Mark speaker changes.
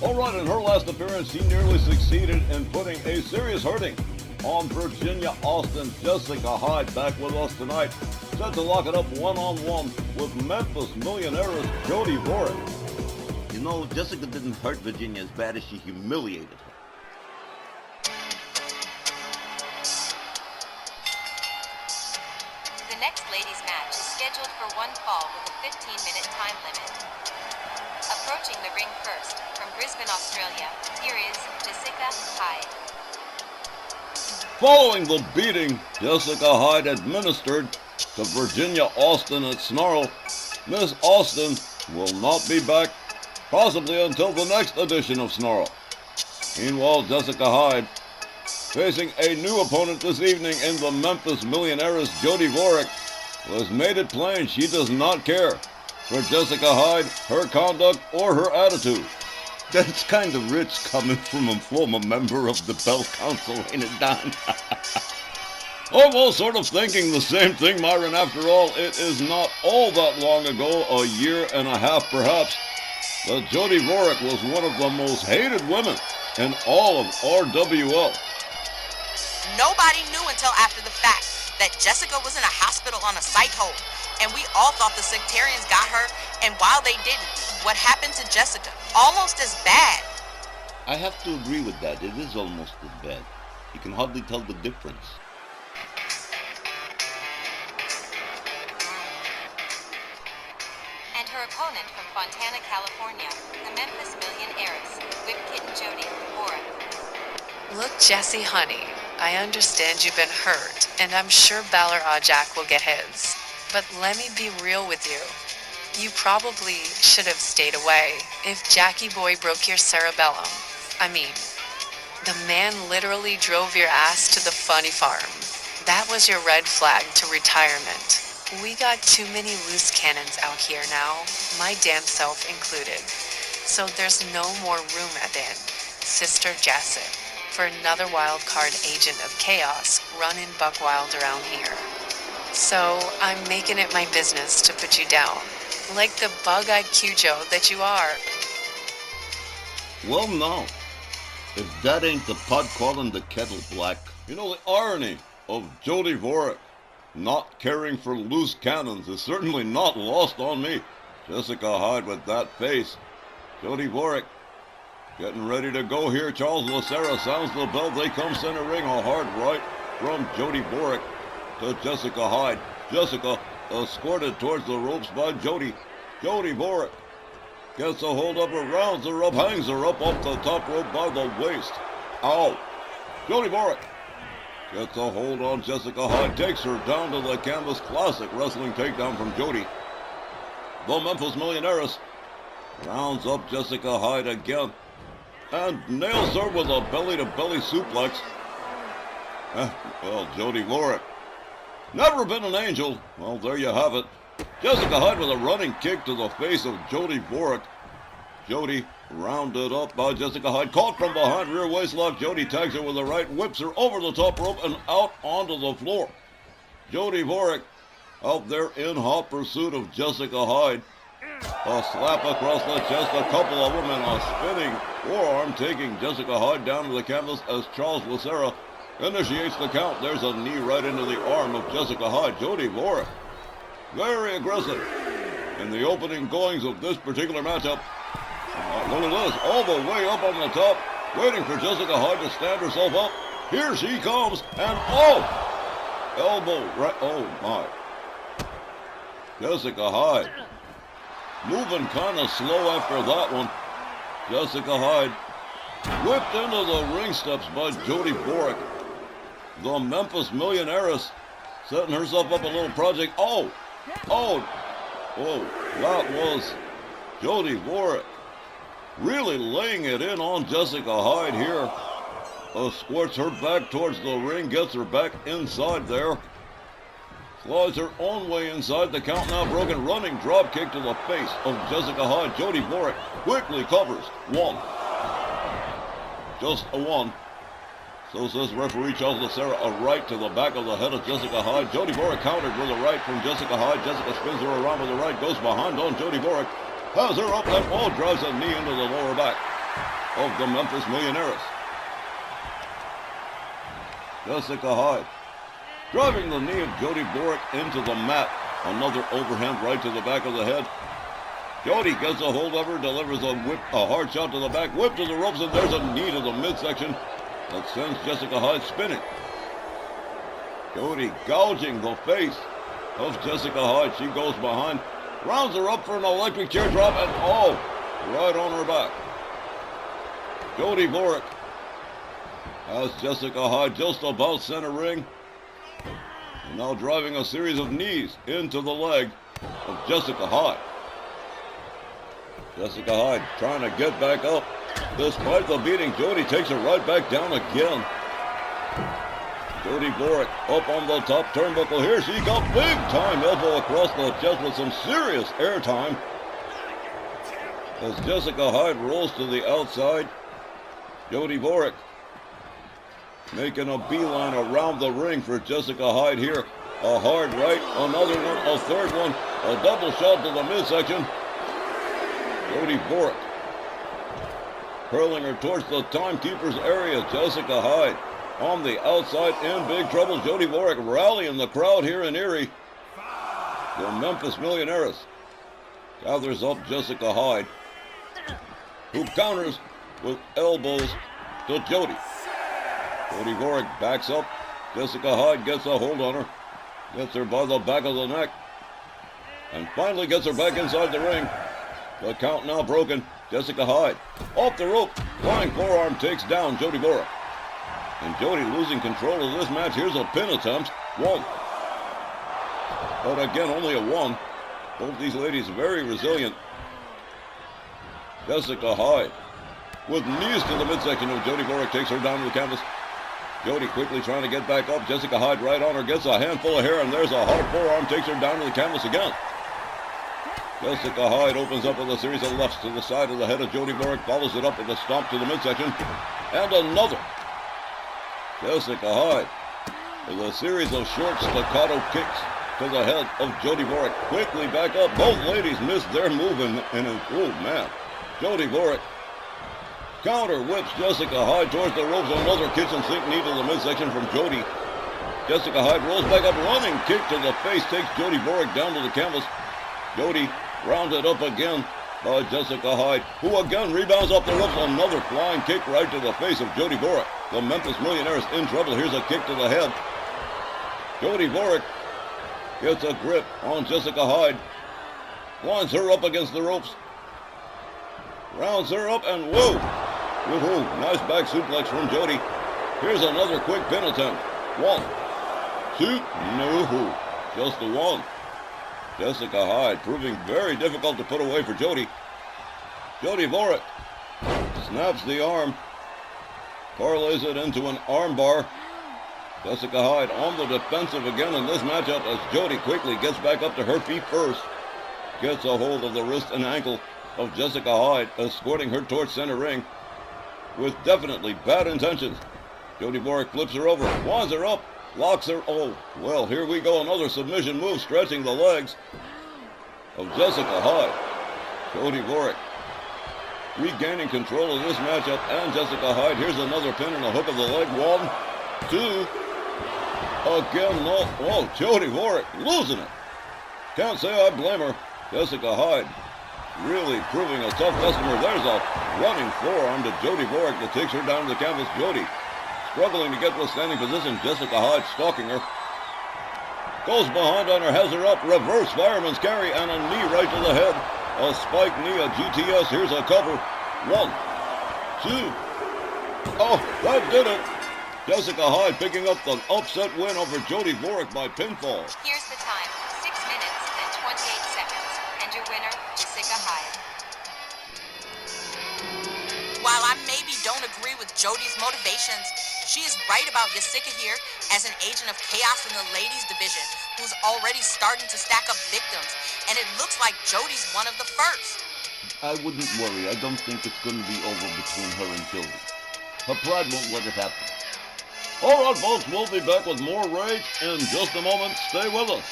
Speaker 1: All right, in her last appearance, she nearly succeeded in putting a serious hurting on Virginia Austin. Jessica Hyde back with us tonight, set to lock it up one-on-one with Memphis Millionaire's Jody Dvorak.
Speaker 2: You know, Jessica didn't hurt Virginia as bad as she humiliated her.
Speaker 3: The next ladies' match is scheduled for one fall with a 15-minute time limit. Approaching the ring first, from Brisbane, Australia, here is Jessica Hyde.
Speaker 1: Following the beating Jessica Hyde administered to Virginia Austin at Snarl, Miss Austin will not be back possibly until the next edition of Snarl. Meanwhile, Jessica Hyde, facing a new opponent this evening in the Memphis Millionaire's Jody Dvorak, has made it plain she does not care for Jessica Hyde, her conduct, or her attitude.
Speaker 2: That's kind of rich coming from a former member of the Bell Council, ain't it, Don?
Speaker 1: I was sort of thinking the same thing, Myron. After all, it is not all that long ago, a year and a half perhaps, that Jody Dvorak was one of the most hated women in all of RWL.
Speaker 4: Nobody knew until after the fact that Jessica was in a hospital on a sight hold, and we all thought the sectarians got her, and while they didn't, what happened to Jessica? Almost as bad.
Speaker 2: I have to agree with that. It is almost as bad. You can hardly tell the difference.
Speaker 3: And her opponent from Fontana, California, the Memphis Millionaire's Whip Kitten Jody Dvorak.
Speaker 5: Look, Jessie, honey, I understand you've been hurt, and I'm sure Balor Jack will get his. But let me be real with you. You probably should have stayed away if Jackie Boy broke your cerebellum. I mean, the man literally drove your ass to the funny farm. That was your red flag to retirement. We got too many loose cannons out here now, my damn self included. So there's no more room at the end, Sister Jacet, for another wild card agent of chaos running buck wild around here. So I'm making it my business to put you down, like the bug-eyed Cujo that you are.
Speaker 2: Well, no. If that ain't the pot calling the kettle black.
Speaker 1: You know, the irony of Jody Dvorak not caring for loose cannons is certainly not lost on me. Jessica Hyde with that face. Jody Dvorak getting ready to go here. Charles Lucera sounds the bell. They come center ring. A hard right from Jody Dvorak to Jessica Hyde. Jessica escorted towards the ropes by Jody. Jody Dvorak gets a hold of her, rounds her up, hangs her up off the top rope by the waist. Ow! Jody Dvorak gets a hold on Jessica Hyde, takes her down to the canvas. Classic wrestling takedown from Jody. The Memphis Millionaire's rounds up Jessica Hyde again and nails her with a belly-to-belly suplex. Well, Jody Dvorak, never been an angel. Well, there you have it. Jessica Hyde with a running kick to the face of Jody Dvorak. Jody rounded up by Jessica Hyde, caught from behind, rear waistlock. Jody tags her with a right, whips her over the top rope and out onto the floor. Jody Dvorak out there in hot pursuit of Jessica Hyde. A slap across the chest, a couple of them, and a spinning forearm taking Jessica Hyde down to the canvas as Charles Lucera initiates the count. There's a knee right into the arm of Jessica Hyde. Jody Dvorak, very aggressive in the opening goings of this particular matchup. Look at this, all the way up on the top, waiting for Jessica Hyde to stand herself up. Here she comes, and oh! Elbow right, oh my. Jessica Hyde moving kind of slow after that one. Jessica Hyde whipped into the ring steps by Jody Dvorak. The Memphis Millionaire's setting herself up a little project. Oh, that was Jody Dvorak really laying it in on Jessica Hyde here. Squirts her back towards the ring, gets her back inside there. Slides her own way inside. The count now broken. Running drop kick to the face of Jessica Hyde. Jody Dvorak quickly covers. One. Just a one. So says referee Charles Lucera. A right to the back of the head of Jessica Hyde. Jody Dvorak countered with a right from Jessica Hyde. Jessica spins her around with a right. Goes behind on Jody Dvorak. Has her up and drives a knee into the lower back. of the Memphis Millionaires. Jessica Hyde driving the knee of Jody Dvorak into the mat. Another overhand right to the back of the head. Jody gets a hold of her, delivers a hard shot to the back, whip to the ropes, and there's a knee to the midsection that sends Jessica Hyde spinning. Jody gouging the face of Jessica Hyde. She goes behind, rounds her up for an electric chair drop, and right on her back. Jody Dvorak has Jessica Hyde just about center ring. And now driving a series of knees into the leg of Jessica Hyde. Jessica Hyde trying to get back up. Despite the beating, Jody takes her right back down again. Jody Dvorak up on the top turnbuckle. Here she comes. Big time elbow across the chest with some serious airtime. As Jessica Hyde rolls to the outside, Jody Dvorak making a beeline around the ring for Jessica Hyde here. A hard right, another one, a third one, a double shot to the midsection. Jody Dvorak hurling her towards the timekeeper's area. Jessica Hyde on the outside in big trouble. Jody Dvorak rallying the crowd here in Erie. The Memphis Millionaires gathers up Jessica Hyde, who counters with elbows to Jody. Jody Dvorak backs up. Jessica Hyde gets a hold on her. Gets her by the back of the neck. And finally gets her back inside the ring. The count now broken. Jessica Hyde off the rope. Flying forearm takes down Jody Dvorak. And Jody losing control of this match. Here's a pin attempt. One. But again, only a one. Both these ladies very resilient. Jessica Hyde with knees to the midsection of Jody Dvorak takes her down to the canvas. Jody quickly trying to get back up. Jessica Hyde right on her. Gets a handful of hair, and there's a hard forearm. Takes her down to the canvas again. Jessica Hyde opens up with a series of lefts to the side of the head of Jody Dvorak. Follows it up with a stomp to the midsection. And another. Jessica Hyde with a series of short staccato kicks to the head of Jody Dvorak. Quickly back up. Both ladies missed their move. And oh, man. Jody Dvorak counter whips Jessica Hyde towards the ropes. Another kitchen sink knee to the midsection from Jody. Jessica Hyde rolls back up, running kick to the face, takes Jody Dvorak down to the canvas. Jody rounded up again by Jessica Hyde, who again rebounds off the ropes. Another flying kick right to the face of Jody Dvorak. The Memphis Millionaires in trouble. Here's a kick to the head. Jody Dvorak gets a grip on Jessica Hyde, winds her up against the ropes, rounds her up, and whoa! Woohoo! Nice back suplex from Jody. Here's another quick pin attempt. One, two, no, just the one. Jessica Hyde proving very difficult to put away for Jody. Jody Dvorak snaps the arm, parlays it into an armbar. Jessica Hyde on the defensive again in this matchup as Jody quickly gets back up to her feet first. Gets a hold of the wrist and ankle of Jessica Hyde, escorting her towards center ring with definitely bad intentions. Jody Dvorak flips her over, winds her up, locks her. Oh, well, here we go. Another submission move, stretching the legs of Jessica Hyde. Jody Dvorak regaining control of this matchup, and Jessica Hyde. Here's another pin and a hook of the leg. One, two. Again, no. Oh, Jody Dvorak losing it. Can't say I blame her. Jessica Hyde really proving a tough customer. There's a running forearm to Jody Dvorak that takes her down to the canvas. Jody struggling to get to a standing position. Jessica Hyde stalking her. Goes behind on her, has her up. Reverse fireman's carry and a knee right to the head. A spike knee, a GTS. Here's a cover. One, two. Oh, that did it. Jessica Hyde picking up the upset win over Jody Dvorak by pinfall.
Speaker 3: Here's the time, 6 minutes and 28 seconds, and your winner, Jessica Hyde.
Speaker 4: While I maybe don't agree with Jody's motivations, she is right about Jessica here as an agent of chaos in the ladies division who's already starting to stack up victims, and it looks like Jody's one of the first.
Speaker 2: I wouldn't worry. I don't think it's going to be over between her and Jody. Her pride won't let it happen.
Speaker 1: All right, folks, we'll be back with more Rage in just a moment. Stay with us.